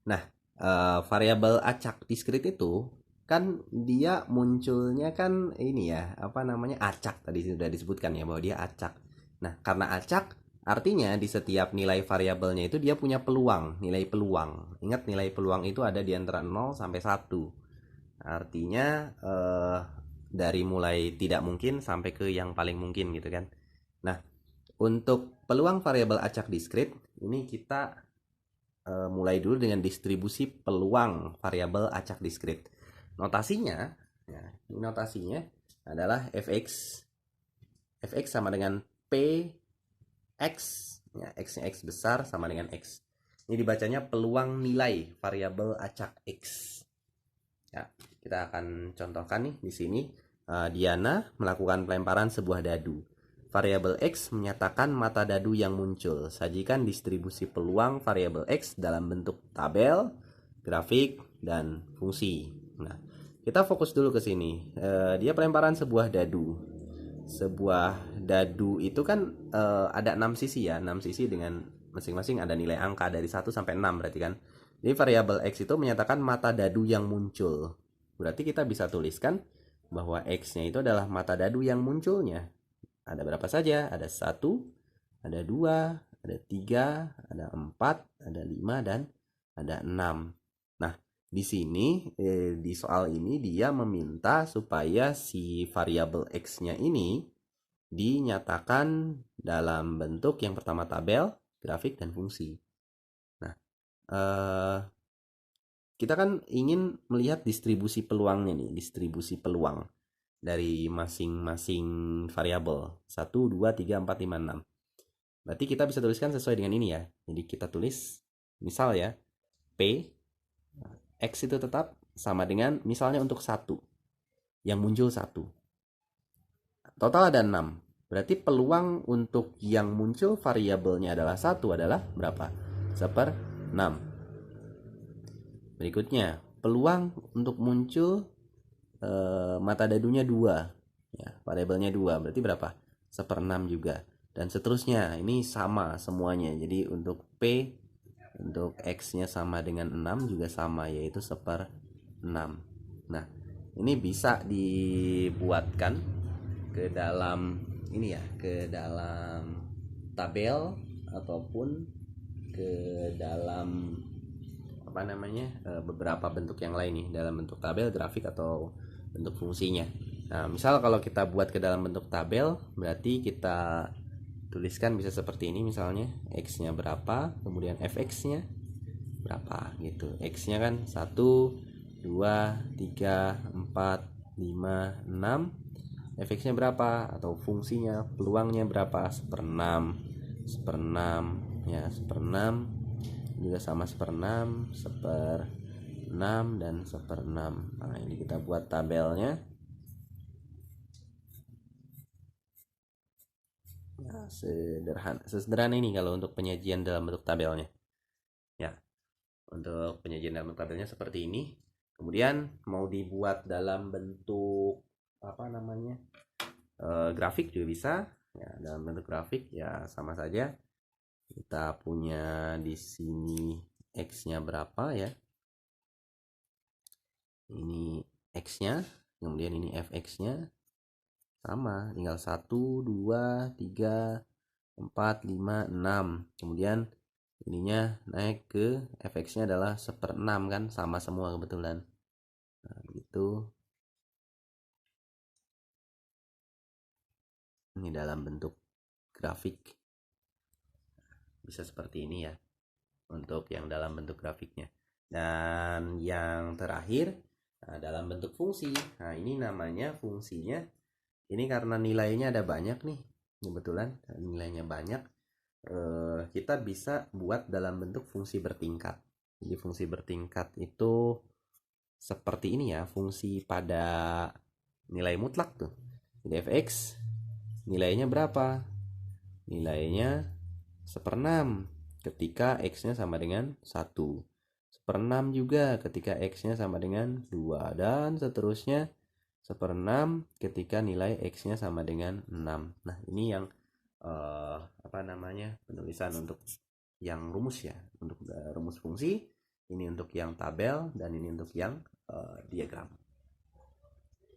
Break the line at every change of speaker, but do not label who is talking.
Nah, variabel acak diskrit itu kan dia munculnya kan ini ya, apa namanya, acak tadi sudah disebutkan ya bahwa dia acak. Nah, karena acak artinya di setiap nilai variabelnya itu dia punya peluang, nilai peluang. Ingat nilai peluang itu ada di antara 0 sampai 1. Artinya dari mulai tidak mungkin sampai ke yang paling mungkin gitu kan. Nah, untuk peluang variabel acak diskrit ini kita mulai dulu dengan distribusi peluang variabel acak diskrit. Notasinya, ya, ini notasinya adalah fx sama dengan px, ya, x-nya x besar sama dengan x. Ini dibacanya peluang nilai variabel acak x. Ya, kita akan contohkan nih di sini. Diana melakukan pelemparan sebuah dadu. Variabel X menyatakan mata dadu yang muncul. Sajikan distribusi peluang variabel X dalam bentuk tabel, grafik, dan fungsi. Nah, kita fokus dulu ke sini. Dia pelemparan sebuah dadu. Sebuah dadu itu kan ada 6 sisi ya, 6 sisi dengan masing-masing ada nilai angka dari 1 sampai 6 berarti kan. Jadi variabel X itu menyatakan mata dadu yang muncul. Berarti kita bisa tuliskan bahwa X-nya itu adalah mata dadu yang munculnya. Ada berapa saja? Ada 1, ada 2, ada 3, ada 4, ada 5, dan ada 6. Nah, di sini di soal ini dia meminta supaya si variabel X-nya ini dinyatakan dalam bentuk yang pertama tabel, grafik, dan fungsi. Nah, kita kan ingin melihat distribusi peluangnya nih, distribusi peluang dari masing-masing variabel 1, 2, 3, 4, 5, 6. Berarti kita bisa tuliskan sesuai dengan ini ya. Jadi kita tulis misal ya, P X itu tetap sama dengan misalnya untuk 1 yang muncul 1. Total ada 6. Berarti peluang untuk yang muncul variabelnya adalah 1 adalah berapa? 1/6. Berikutnya, peluang untuk muncul mata dadunya 2. Ya, variabelnya 2. Berarti berapa? 1/6 juga. Dan seterusnya, ini sama semuanya. Jadi untuk P, untuk X-nya sama dengan 6 juga sama, yaitu 1/6. Nah, ini bisa dibuatkan ke dalam ini ya, ke dalam tabel ataupun ke dalam apa namanya, beberapa bentuk yang lain nih, dalam bentuk tabel, grafik, atau bentuk fungsinya. Nah, misal kalau kita buat ke dalam bentuk tabel, berarti kita tuliskan bisa seperti ini misalnya, X-nya berapa, kemudian fx-nya berapa gitu. X-nya kan 1, 2, 3, 4, 5, 6. Fx-nya berapa atau fungsinya, peluangnya berapa? 1/6. 1/6 ya, 1/6 juga sama 1/6, 1/6, dan 1/6. Nah, ini kita buat tabelnya. Nah, sederhana ini kalau untuk penyajian dalam bentuk tabelnya. Ya, untuk penyajian dalam bentuk tabelnya seperti ini. Kemudian mau dibuat dalam bentuk apa namanya, grafik juga bisa. Ya, dalam bentuk grafik ya sama saja. Kita punya di sini X-nya berapa ya? Ini X-nya, kemudian ini fx-nya sama, tinggal 1, 2, 3, 4, 5, 6. Kemudian ininya naik ke fx-nya adalah 1/6 kan, sama semua kebetulan. Nah, gitu. Ini dalam bentuk grafik. Bisa seperti ini ya untuk yang dalam bentuk grafiknya. Dan yang terakhir, nah, dalam bentuk fungsi. Nah, ini namanya fungsinya. Ini karena nilainya ada banyak nih, kebetulan nilainya banyak, kita bisa buat dalam bentuk fungsi bertingkat. Jadi fungsi bertingkat itu seperti ini ya, fungsi pada nilai mutlak tuh. Jadi fx nilainya berapa? Nilainya 1/6 ketika x-nya sama dengan 1. 1/6 juga ketika x-nya sama dengan 2, dan seterusnya 1/6 ketika nilai x-nya sama dengan 6. Nah, ini yang apa namanya, penulisan untuk yang rumus ya, untuk rumus fungsi. Ini untuk yang tabel dan ini untuk yang diagram.